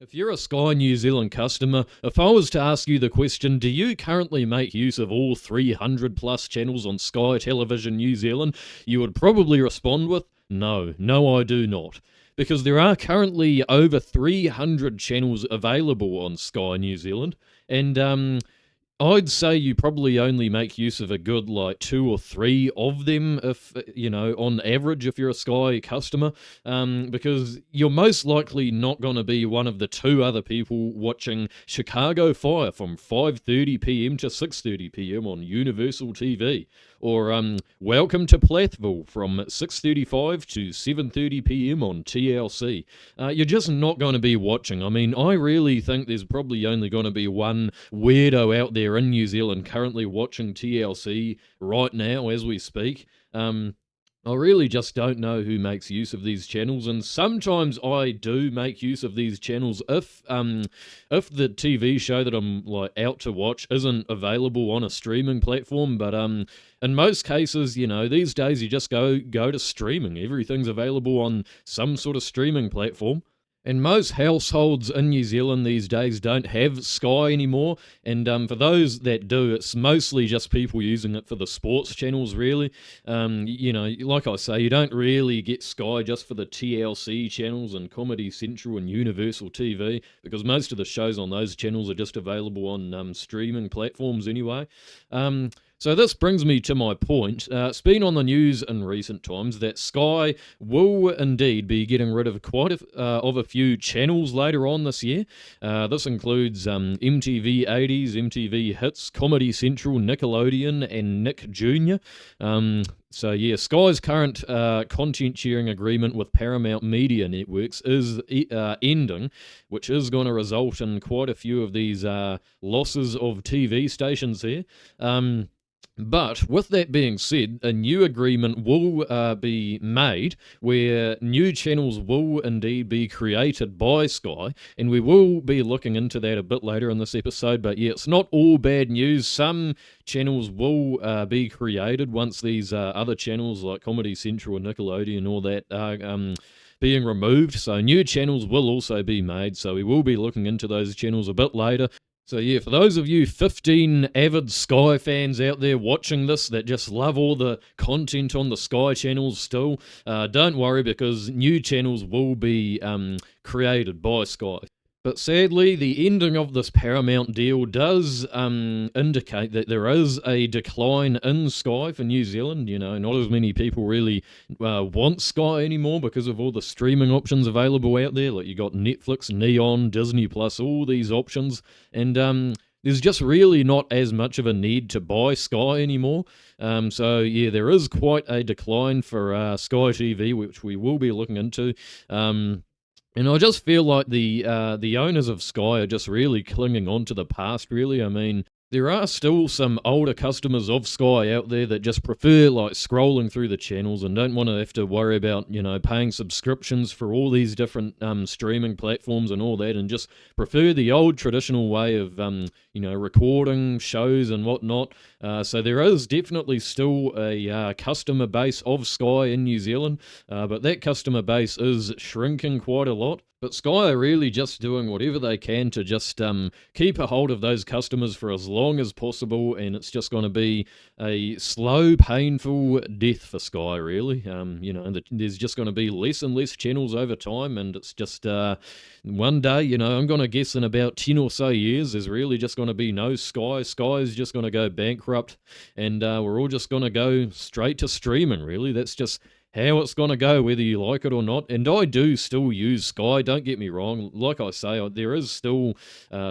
If you're a Sky New Zealand customer, if I was to ask you the question, do you currently make use of all 300 plus channels on Sky Television New Zealand, you would probably respond with, no, no, I do not. Because there are currently over 300 channels available on Sky New Zealand, and I'd say you probably only make use of a good like two or three of them, if on average, if you're a Sky customer, because you're most likely not going to be one of the two other people watching Chicago Fire from 5:30 p.m. to 6:30 p.m. on Universal TV, or Welcome to Plathville from 6:35 to 7:30 p.m. on TLC. You're just not going to be watching. I mean, I really think there's probably only going to be one weirdo out there in New Zealand currently watching TLC right now as we speak. I really just don't know who makes use of these channels, and sometimes I do make use of these channels if the TV show that I'm like out to watch isn't available on a streaming platform. But in most cases, these days you just go to streaming. Everything's available on some sort of streaming platform. And most households in New Zealand these days don't have Sky anymore, and for those that do, it's mostly just people using it for the sports channels, really. Like I say, you don't really get Sky just for the TLC channels and Comedy Central and Universal TV, because most of the shows on those channels are just available on streaming platforms anyway. So this brings me to my point. It's been on the news in recent times that Sky will indeed be getting rid of quite a few channels later on this year. This includes MTV 80s, MTV Hits, Comedy Central, Nickelodeon, and Nick Jr. So yeah, Sky's current content sharing agreement with Paramount Media Networks is ending, which is going to result in quite a few of these losses of TV stations here. But with that being said, a new agreement will be made where new channels will indeed be created by Sky, and we will be looking into that a bit later in this episode. But yeah, it's not all bad news. Some channels will be created once these other channels like Comedy Central and Nickelodeon and all that are being removed. So new channels will also be made, so we will be looking into those channels a bit later. So yeah, for those of you 15 avid Sky fans out there watching this that just love all the content on the Sky channels still, don't worry, because new channels will be created by Sky. But sadly, the ending of this Paramount deal does indicate that there is a decline in Sky for New Zealand. Not as many people really want Sky anymore because of all the streaming options available out there. Like you got Netflix, Neon, Disney Plus, all these options, and there's just really not as much of a need to buy Sky anymore. So yeah, there is quite a decline for Sky TV, which we will be looking into. And I just feel like the owners of Sky are just really clinging on to the past, really. I mean, there are still some older customers of Sky out there that just prefer like scrolling through the channels and don't want to have to worry about, paying subscriptions for all these different streaming platforms and all that, and just prefer the old traditional way of, recording shows and whatnot. So there is definitely still a customer base of Sky in New Zealand, but that customer base is shrinking quite a lot. But Sky are really just doing whatever they can to just keep a hold of those customers for as long as possible, and it's just going to be a slow, painful death for Sky, really. There's just going to be less and less channels over time, and it's just one day, I'm going to guess in about 10 or so years, there's really just going to be no Sky. Sky is just going to go bankrupt, and we're all just going to go straight to streaming, really. That's just how it's going to go, whether you like it or not. And I do still use Sky, don't get me wrong. Like I say, there is still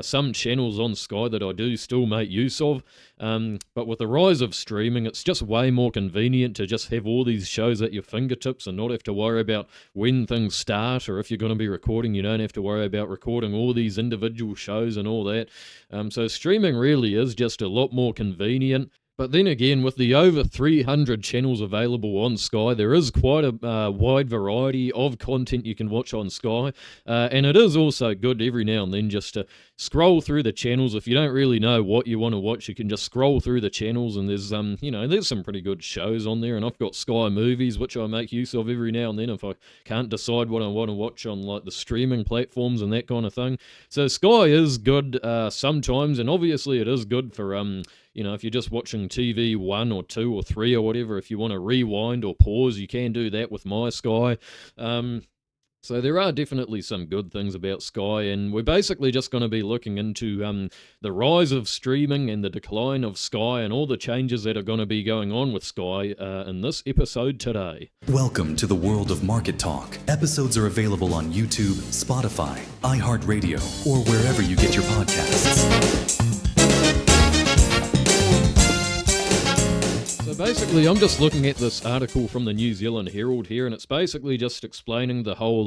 some channels on Sky that I do still make use of. But with the rise of streaming, it's just way more convenient to just have all these shows at your fingertips and not have to worry about when things start, or if you're going to be recording, you don't have to worry about recording all these individual shows and all that. So streaming really is just a lot more convenient. But then again, with the over 300 channels available on Sky, there is quite a wide variety of content you can watch on Sky. And it is also good every now and then just to scroll through the channels. If you don't really know what you want to watch, you can just scroll through the channels, and there's some pretty good shows on there. And I've got Sky Movies, which I make use of every now and then if I can't decide what I want to watch on like the streaming platforms and that kind of thing. So Sky is good sometimes, and obviously it is good for if you're just watching TV 1 or 2 or 3 or whatever, if you want to rewind or pause, you can do that with My Sky. So there are definitely some good things about Sky, and we're basically just going to be looking into the rise of streaming and the decline of Sky and all the changes that are going to be going on with Sky in this episode today. Welcome to the world of Market Talk. Episodes are available on YouTube, Spotify, iHeartRadio, or wherever you get your podcasts. So basically, I'm just looking at this article from the New Zealand Herald here, and it's basically just explaining the whole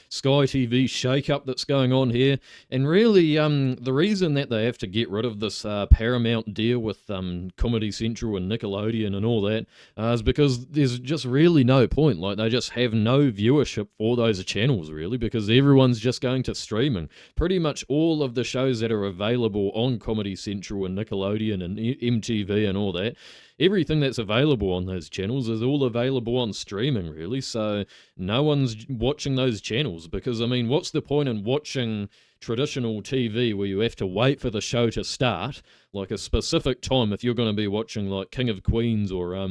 Sky TV shake-up that's going on here. And really, the reason that they have to get rid of this Paramount deal with Comedy Central and Nickelodeon and all that is because there's just really no point. Like, they just have no viewership for those channels, really, because everyone's just going to streaming. Pretty much all of the shows that are available on Comedy Central and Nickelodeon and MTV and all that, everything that's available on those channels is all available on streaming, really. So no one's watching those channels because, I mean, what's the point in watching traditional TV where you have to wait for the show to start, like a specific time if you're going to be watching like King of Queens or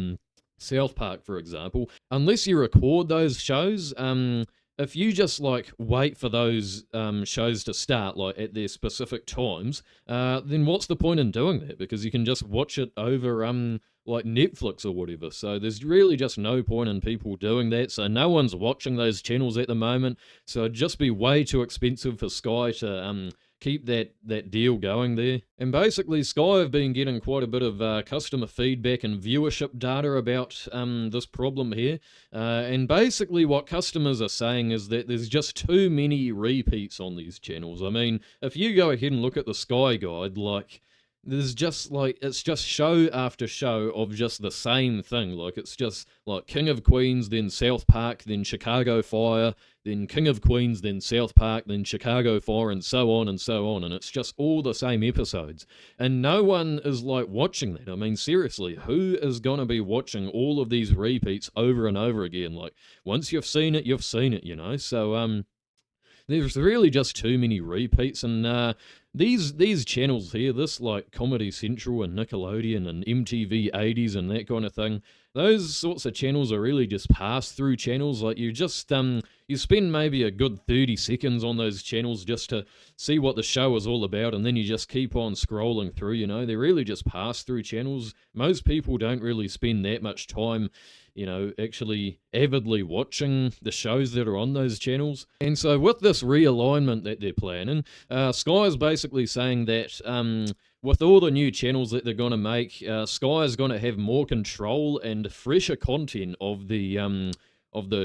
South Park, for example, unless you record those shows. If you just like wait for those shows to start like at their specific times, then what's the point in doing that? Because you can just watch it over like Netflix or whatever. So there's really just no point in people doing that. So no one's watching those channels at the moment. So it'd just be way too expensive for Sky to keep that deal going there. And basically, Sky have been getting quite a bit of customer feedback and viewership data about this problem here. And basically, what customers are saying is that there's just too many repeats on these channels. I mean, if you go ahead and look at the Sky Guide, like, there's just like, it's just show after show of just the same thing. Like, it's just like King of Queens, then South Park, then Chicago Fire, then King of Queens, then South Park, then Chicago Fire, and so on and so on. And it's just all the same episodes. And no one is like watching that. I mean, seriously, who is going to be watching all of these repeats over and over again? Like, once you've seen it, you've seen it, you know? So, there's really just too many repeats, and these channels here, this like Comedy Central and Nickelodeon and MTV 80s and that kind of thing, those sorts of channels are really just pass-through channels. Like, you just you spend maybe a good 30 seconds on those channels just to see what the show is all about, and then you just keep on scrolling through, you know? They're really just pass-through channels. Most people don't really spend that much time, you know, actually avidly watching the shows that are on those channels. And so with this realignment that they're planning, Sky is basically saying that with all the new channels that they're going to make, Sky is going to have more control and fresher content of the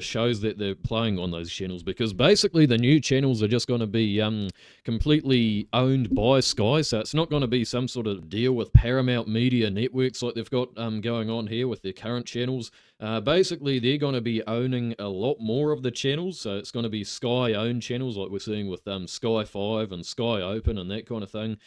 shows that they're playing on those channels, because basically the new channels are just going to be completely owned by Sky. So it's not going to be some sort of deal with Paramount Media Networks like they've got going on here with their current channels. Basically, they're going to be owning a lot more of the channels, so it's going to be Sky-owned channels like we're seeing with Sky 5 and Sky Open and that kind of thing.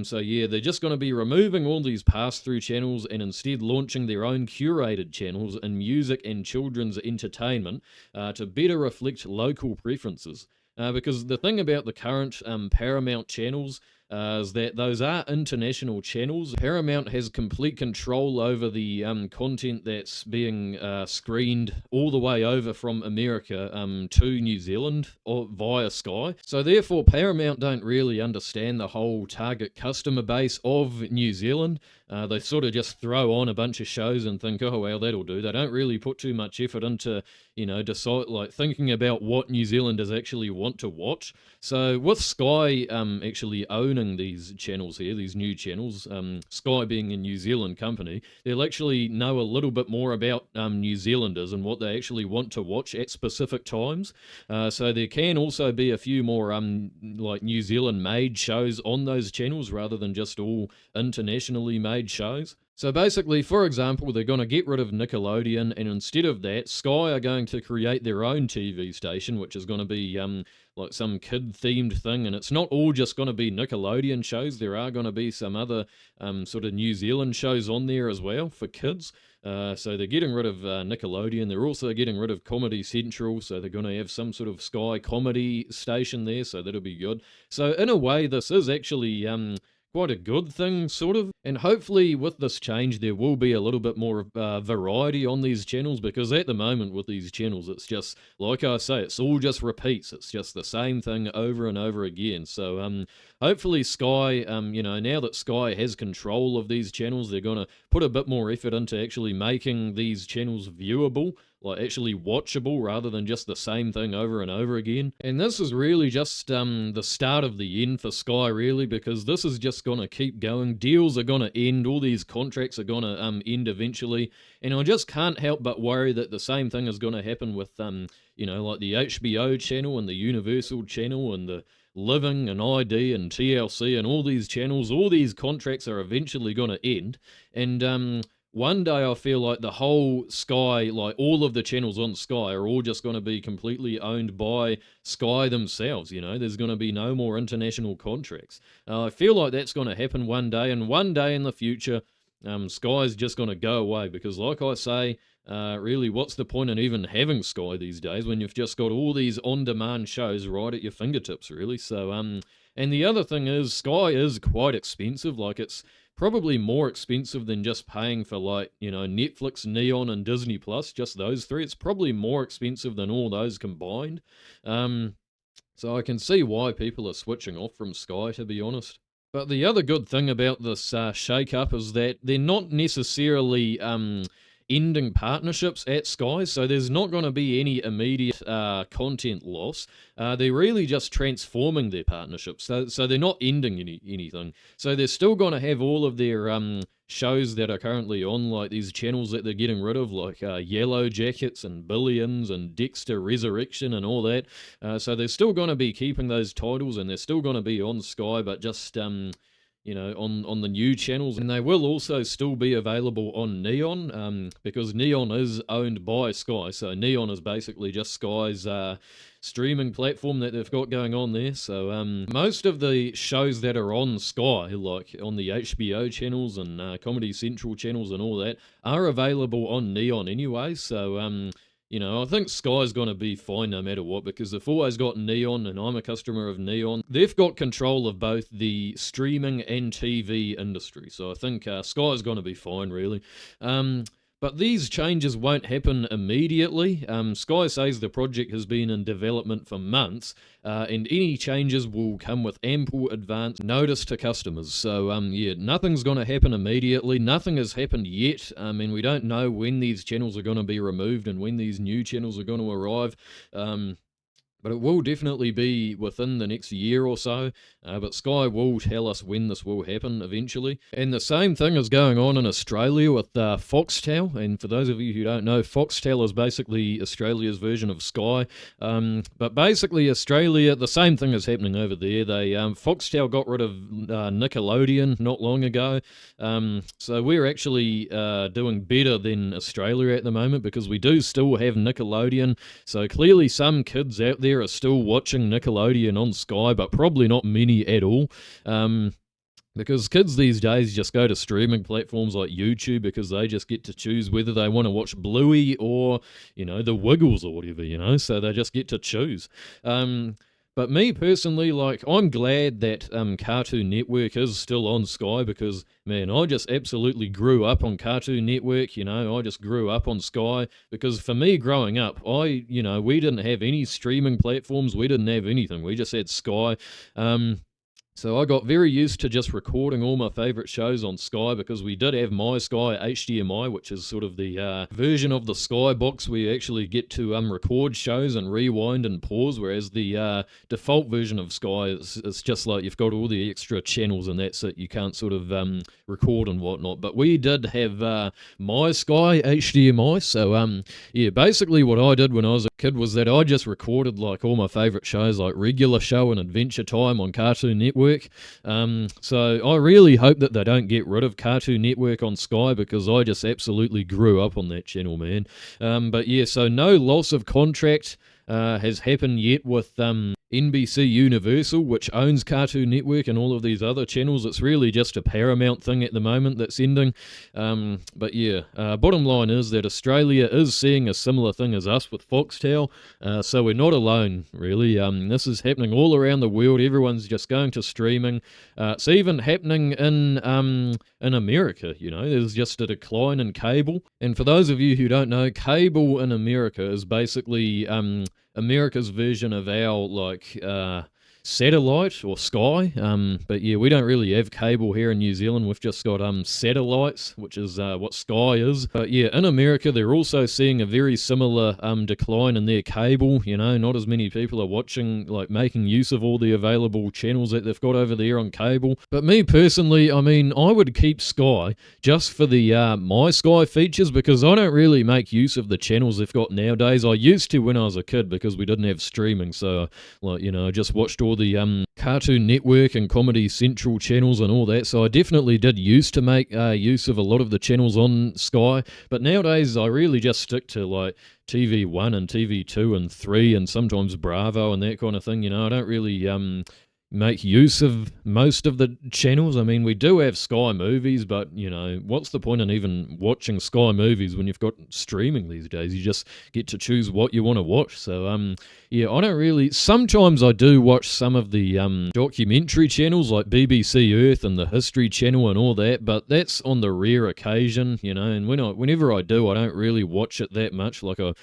So yeah, they're just going to be removing all these pass-through channels and instead launching their own curated channels in music and children's entertainment to better reflect local preferences. Because the thing about the current Paramount channels is that those are international channels. Paramount has complete control over the content that's being screened all the way over from America to New Zealand or via Sky. So therefore, Paramount don't really understand the whole target customer base of New Zealand. They sort of just throw on a bunch of shows and think, oh, well, that'll do. They don't really put too much effort into, you know, decide, like, thinking about what New Zealanders actually want to watch. So with Sky actually owning these channels here, these new channels, Sky being a New Zealand company, they'll actually know a little bit more about New Zealanders and what they actually want to watch at specific times. So there can also be a few more like New Zealand made shows on those channels rather than just all internationally made shows. So basically, for example, they're going to get rid of Nickelodeon, and instead of that, Sky are going to create their own TV station, which is going to be like some kid-themed thing. And it's not all just going to be Nickelodeon shows. There are going to be some other sort of New Zealand shows on there as well for kids. So they're getting rid of Nickelodeon. They're also getting rid of Comedy Central. So they're going to have some sort of Sky comedy station there. So that'll be good. So in a way, this is actually quite a good thing, sort of. And hopefully with this change, there will be a little bit more variety on these channels, because at the moment with these channels, it's just, like I say, it's all just repeats. It's just the same thing over and over again. So hopefully Sky, now that Sky has control of these channels, they're going to put a bit more effort into actually making these channels viewable, like actually watchable, rather than just the same thing over and over again. And this is really just the start of the end for Sky, really, because this is just going to keep going. Deals are going to end. All these contracts are going to end eventually. And I just can't help but worry that the same thing is going to happen with, like the HBO channel and the Universal channel and the Living and ID and TLC and all these channels. All these contracts are eventually going to end. And one day I feel like the whole Sky, like all of the channels on Sky, are all just going to be completely owned by Sky themselves. There's going to be no more international contracts. I feel like that's going to happen one day, and one day in the future, Sky's just going to go away, because like I say, really, what's the point in even having Sky these days when you've just got all these on-demand shows right at your fingertips, really? So, and the other thing is, Sky is quite expensive. Like, it's probably more expensive than just paying for, like, Netflix, Neon, and Disney Plus, just those three. It's probably more expensive than all those combined. So I can see why people are switching off from Sky, to be honest. But the other good thing about this shake-up is that they're not necessarily ending partnerships at Sky, so there's not going to be any immediate content loss. They're really just transforming their partnerships, so they're not ending anything. So they're still going to have all of their shows that are currently on, like these channels that they're getting rid of, like Yellow Jackets and Billions and Dexter Resurrection and all that. So they're still going to be keeping those titles, and they're still going to be on Sky, but just on the new channels. And they will also still be available on Neon, because Neon is owned by Sky. So Neon is basically just Sky's streaming platform that they've got going on there. So most of the shows that are on Sky, like on the HBO channels and Comedy Central channels and all that, are available on Neon anyway. So I think Sky's going to be fine no matter what, because they've always got Neon, and I'm a customer of Neon. They've got control of both the streaming and TV industry, so I think Sky's going to be fine, really. But these changes won't happen immediately. Sky says the project has been in development for months, and any changes will come with ample advance notice to customers. So, nothing's going to happen immediately. Nothing has happened yet. And we don't know when these channels are going to be removed and when these new channels are going to arrive. But it will definitely be within the next year or so. But Sky will tell us when this will happen eventually. And the same thing is going on in Australia with Foxtel. And for those of you who don't know, Foxtel is basically Australia's version of Sky. But basically Australia, the same thing is happening over there. Foxtel got rid of Nickelodeon not long ago. So we're actually doing better than Australia at the moment, because we do still have Nickelodeon. So clearly some kids out there are still watching Nickelodeon on Sky, but probably not many at all. Because kids these days just go to streaming platforms like YouTube, because they just get to choose whether they want to watch Bluey or, the Wiggles or whatever, so they just get to choose. But me personally, I'm glad that Cartoon Network is still on Sky, because, man, I just absolutely grew up on Cartoon Network, I just grew up on Sky, because for me growing up, we didn't have any streaming platforms, we didn't have anything, we just had Sky. So I got very used to just recording all my favourite shows on Sky, because we did have My Sky HDMI, which is sort of the version of the Sky box where you actually get to record shows and rewind and pause, whereas the default version of Sky is just like you've got all the extra channels and that's it. You can't sort of record and whatnot. But we did have My Sky HDMI, so basically what I did when I was a kid was that I just recorded all my favourite shows, like Regular Show and Adventure Time on Cartoon Network. Network. So I really hope that they don't get rid of Cartoon Network on Sky, because I just absolutely grew up on that channel, man. But yeah, so no loss of contract has happened yet with NBC Universal, which owns Cartoon Network and all of these other channels. It's really just a Paramount thing at the moment that's ending. But yeah, bottom line is that Australia is seeing a similar thing as us with Foxtel, so we're not alone, really. This is happening all around the world. Everyone's just going to streaming. It's even happening in America. There's just a decline in cable. And for those of you who don't know, cable in America is basically America's version of our satellite or Sky. But yeah, we don't really have cable here in New Zealand. We've just got satellites, which is what Sky is. But yeah, in America, they're also seeing a very similar decline in their cable. Not as many people are watching, making use of all the available channels that they've got over there on cable. But me personally, I would keep Sky just for the My Sky features, because I don't really make use of the channels they've got nowadays. I used to when I was a kid, because we didn't have streaming, so I just watched all the Cartoon Network and Comedy Central channels and all that, so I definitely did used to make use of a lot of the channels on Sky, but nowadays I really just stick to TV1 and TV2 and 3 and sometimes Bravo and that kind of thing. I don't really make use of most of the channels. We do have Sky Movies, but what's the point in even watching Sky Movies when you've got streaming these days? You just get to choose what you want to watch. So yeah, I don't really. Sometimes I do watch some of the documentary channels like BBC Earth and the History Channel and all that, but that's on the rare occasion, and whenever I do, I don't really watch it that much. I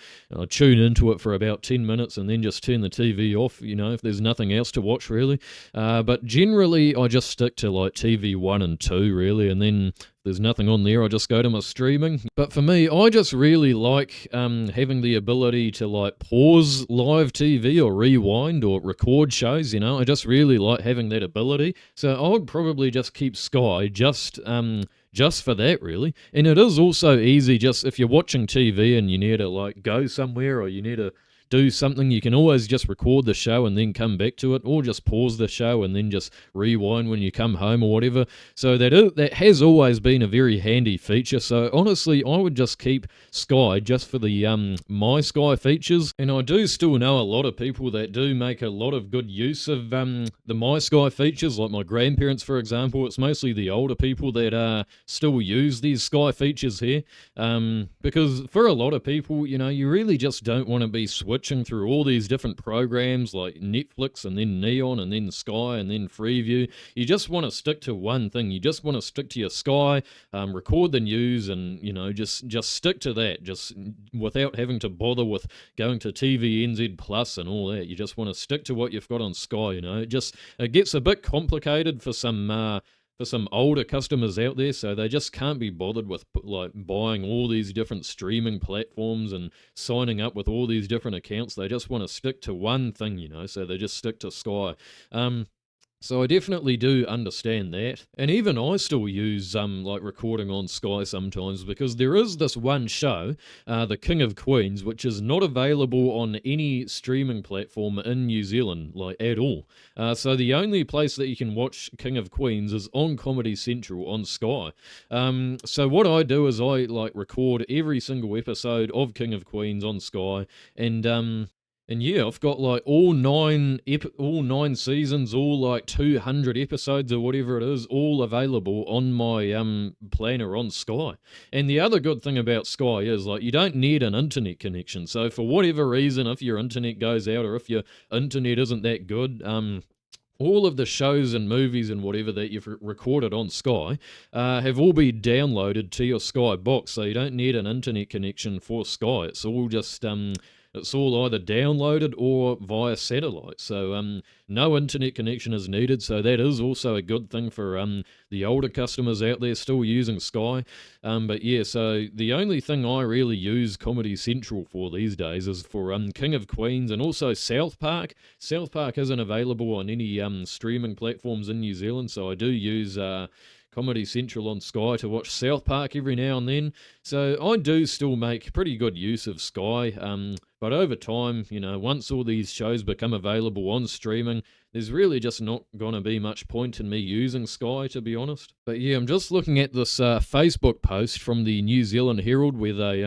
tune into it for about 10 minutes and then just turn the TV off, if there's nothing else to watch, really. But generally, I just stick to TV1 and 2, really, and then if there's nothing on there, I just go to my streaming. But for me, I just really like having the ability to pause live TV or rewind or record shows. I just really like having that ability. So I would probably just keep Sky just for that, really. And it is also easy, just if you're watching TV and you need to go somewhere or you need to do something, you can always just record the show and then come back to it, or just pause the show and then just rewind when you come home or whatever. So that has always been a very handy feature. So honestly, I would just keep Sky just for the My Sky features. And I do still know a lot of people that do make a lot of good use of the My Sky features, like my grandparents, for example. It's mostly the older people that still use these Sky features here, because for a lot of people, you really just don't want to be switching through all these different programs like Netflix and then Neon and then Sky and then Freeview. You just want to stick to one thing. You just want to stick to your Sky, record the news, and just stick to that, just without having to bother with going to TVNZ Plus and all that. You just want to stick to what you've got on Sky. It gets a bit complicated for some older customers out there, so they just can't be bothered with buying all these different streaming platforms and signing up with all these different accounts. They just want to stick to one thing, so they just stick to Sky. So I definitely do understand that. And even I still use recording on Sky sometimes, because there is this one show, The King of Queens, which is not available on any streaming platform in New Zealand, at all. So the only place that you can watch King of Queens is on Comedy Central on Sky. So what I do is I record every single episode of King of Queens on Sky, and yeah, I've got all nine seasons, all 200 episodes or whatever it is, all available on my planner on Sky. And the other good thing about Sky is you don't need an internet connection. So for whatever reason, if your internet goes out or if your internet isn't that good, all of the shows and movies and whatever that you've recorded on Sky have all been downloaded to your Sky box. So you don't need an internet connection for Sky. It's all just it's all either downloaded or via satellite. So no internet connection is needed. So that is also a good thing for the older customers out there still using Sky. But yeah, so the only thing I really use Comedy Central for these days is for King of Queens and also South Park. South Park isn't available on any streaming platforms in New Zealand, so I do use Comedy Central on Sky to watch South Park every now and then. So I do still make pretty good use of Sky. But over time, once all these shows become available on streaming, there's really just not going to be much point in me using Sky, to be honest. But yeah, I'm just looking at this Facebook post from the New Zealand Herald where they,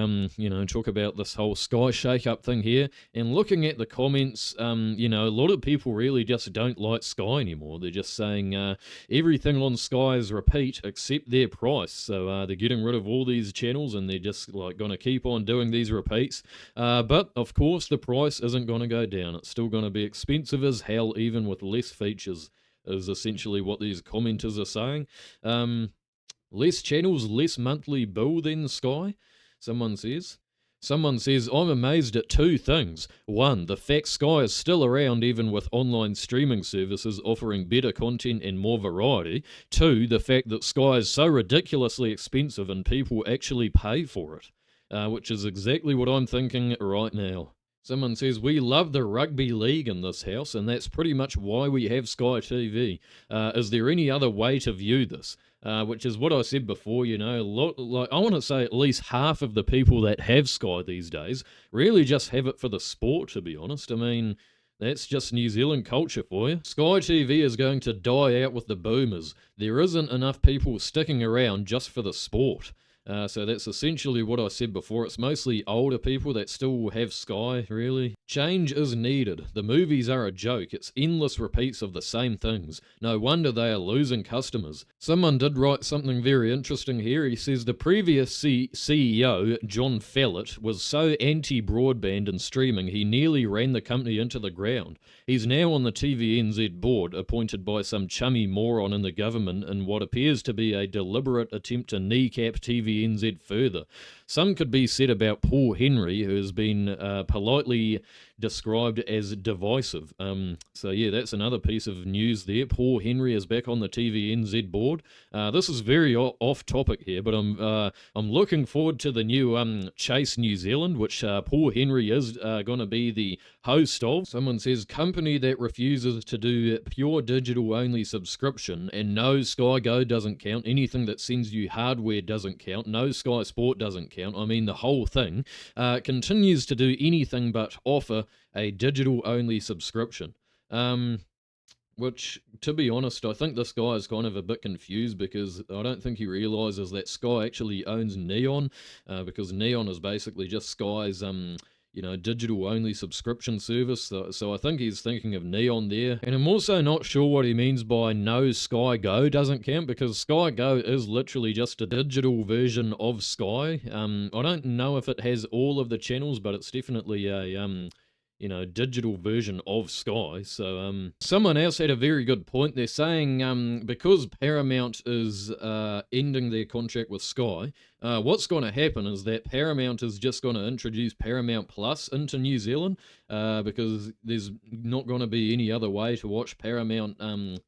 talk about this whole Sky shake-up thing here, and looking at the comments, a lot of people really just don't like Sky anymore. They're just saying everything on Sky is repeat except their price. So they're getting rid of all these channels and they're just like going to keep on doing these repeats. But of course, the price isn't going to go down. It's still going to be expensive as hell, even with less features, is essentially what these commenters are saying. Less channels, less monthly bill than Sky, someone says. Someone says, I'm amazed at two things. One, the fact Sky is still around even with online streaming services offering better content and more variety. Two, the fact that Sky is so ridiculously expensive and people actually pay for it, which is exactly what I'm thinking right now. Someone says, we love the rugby league in this house, and that's pretty much why we have Sky TV. Is there any other way to view this? Which is what I said before, I want to say at least half of the people that have Sky these days really just have it for the sport, to be honest. I mean, that's just New Zealand culture for you. Sky TV is going to die out with the boomers. There isn't enough people sticking around just for the sport. So that's essentially what I said before. It's mostly older people that still have Sky, really. Change is needed. The movies are a joke. It's endless repeats of the same things. No wonder they are losing customers. Someone did write something very interesting here. He says the previous CEO, John Fallett, was so anti-broadband and streaming he nearly ran the company into the ground. He's now on the TVNZ board, appointed by some chummy moron in the government in what appears to be a deliberate attempt to kneecap TVNZ further. Some could be said about Paul Henry, who has been politely described as divisive. So yeah, that's another piece of news there. Paul Henry is back on the TVNZ board. This is very off topic here, but I'm looking forward to the new Chase New Zealand, which Paul Henry is going to be the host of. Someone says, company that refuses to do pure digital only subscription, and no Sky Go doesn't count. Anything that sends you hardware doesn't count. No Sky Sport doesn't count. I mean, the whole thing continues to do anything but offer a digital-only subscription. Which, to be honest, I think this guy is kind of a bit confused because I don't think he realises that Sky actually owns Neon, because Neon is basically just Sky's, digital-only subscription service. So I think he's thinking of Neon there. And I'm also not sure what he means by no Sky Go doesn't count, because Sky Go is literally just a digital version of Sky. I don't know if it has all of the channels, but it's definitely a digital version of Sky. So someone else had a very good point. They're saying because Paramount is ending their contract with Sky, what's going to happen is that Paramount is just going to introduce Paramount Plus into New Zealand, because there's not going to be any other way to watch Paramount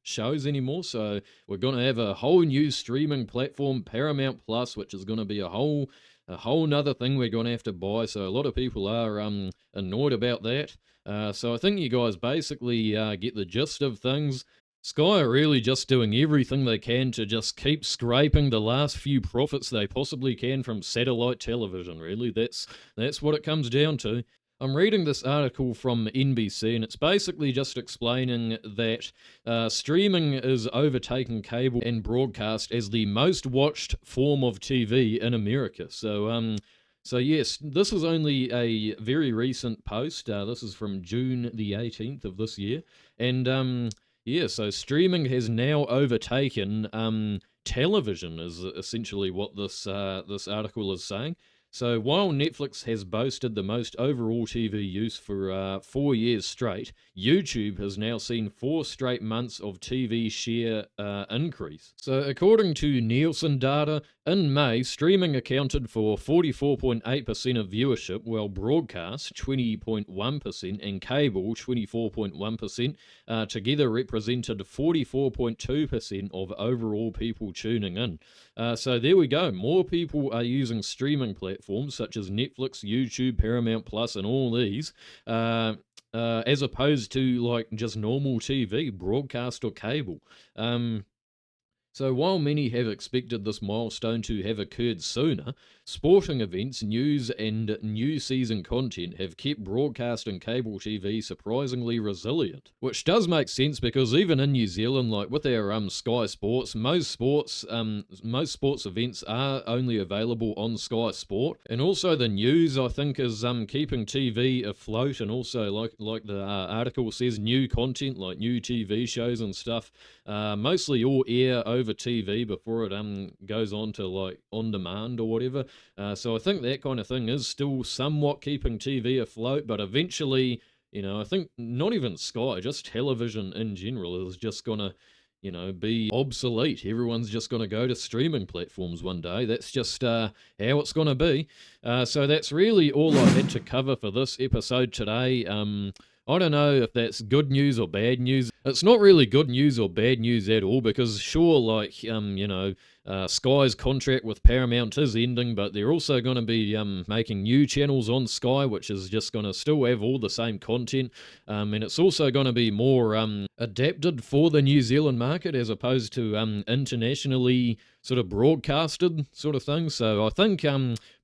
shows anymore. So we're going to have a whole new streaming platform, Paramount Plus, which is going to be a whole nother thing we're going to have to buy. So a lot of people are annoyed about that. So I think you guys basically get the gist of things. Sky are really just doing everything they can to just keep scraping the last few profits they possibly can from satellite television, really. That's what it comes down to. I'm reading this article from NBC, and it's basically just explaining that streaming is overtaking cable and broadcast as the most watched form of TV in America. So yes, this is only a very recent post. This is from June the 18th of this year. And so streaming has now overtaken television, is essentially what this article is saying. So while Netflix has boasted the most overall TV use for 4 years straight, YouTube has now seen 4 straight months of TV share increase. So according to Nielsen data, in May, streaming accounted for 44.8% of viewership, while broadcast 20.1% and cable 24.1% together represented 44.2% of overall people tuning in. So there we go. More people are using streaming platforms such as Netflix, YouTube, Paramount Plus, and all these, as opposed to like just normal TV, broadcast or cable. So while many have expected this milestone to have occurred sooner, sporting events, news, and new season content have kept broadcast and cable TV surprisingly resilient. Which does make sense because even in New Zealand, like with our Sky Sports, most sports events are only available on Sky Sport, and also the news I think is keeping TV afloat, and also like the article says, new content like new TV shows and stuff. Mostly all air over TV before it goes on to like on demand or whatever. So I think that kind of thing is still somewhat keeping TV afloat, but eventually, I think not even Sky, just television in general is just gonna, be obsolete. Everyone's just gonna go to streaming platforms one day. That's just how it's gonna be. So that's really all I had to cover for this episode today. I don't know if that's good news or bad news. It's not really good news or bad news at all because sure, like, Sky's contract with Paramount is ending, but they're also going to be making new channels on Sky, which is just going to still have all the same content, and it's also going to be more adapted for the New Zealand market as opposed to internationally sort of broadcasted sort of thing. So I think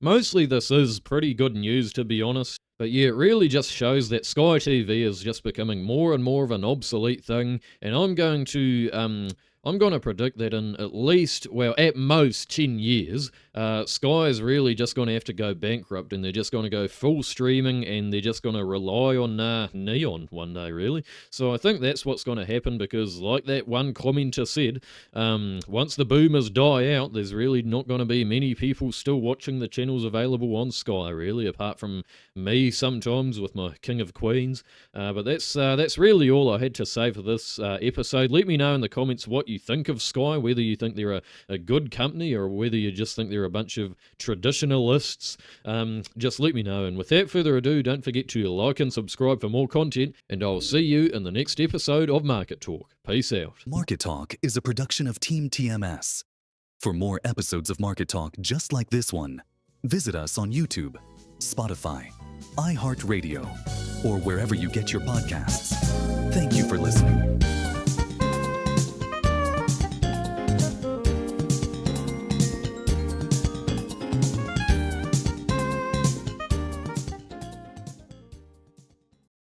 mostly this is pretty good news, to be honest. But yeah, it really just shows that Sky TV is just becoming more and more of an obsolete thing, and I'm going to predict that in at least, well, at most 10 years, Sky is really just going to have to go bankrupt, and they're just going to go full streaming, and they're just going to rely on Neon one day, really. So I think that's what's going to happen because, like that one commenter said, once the boomers die out, there's really not going to be many people still watching the channels available on Sky, really, apart from me sometimes with my King of Queens. But that's really all I had to say for this episode. Let me know in the comments what you think of Sky, whether you think they're a good company or whether you just think they're a bunch of traditionalists. Just let me know. And without further ado, don't forget to like and subscribe for more content, and I'll see you in the next episode of Market Talk. Peace out. Market Talk is a production of TeamTMS. For more episodes of Market Talk just like this one, visit us on YouTube, Spotify, iHeartRadio, or wherever you get your podcasts. Thank you for listening.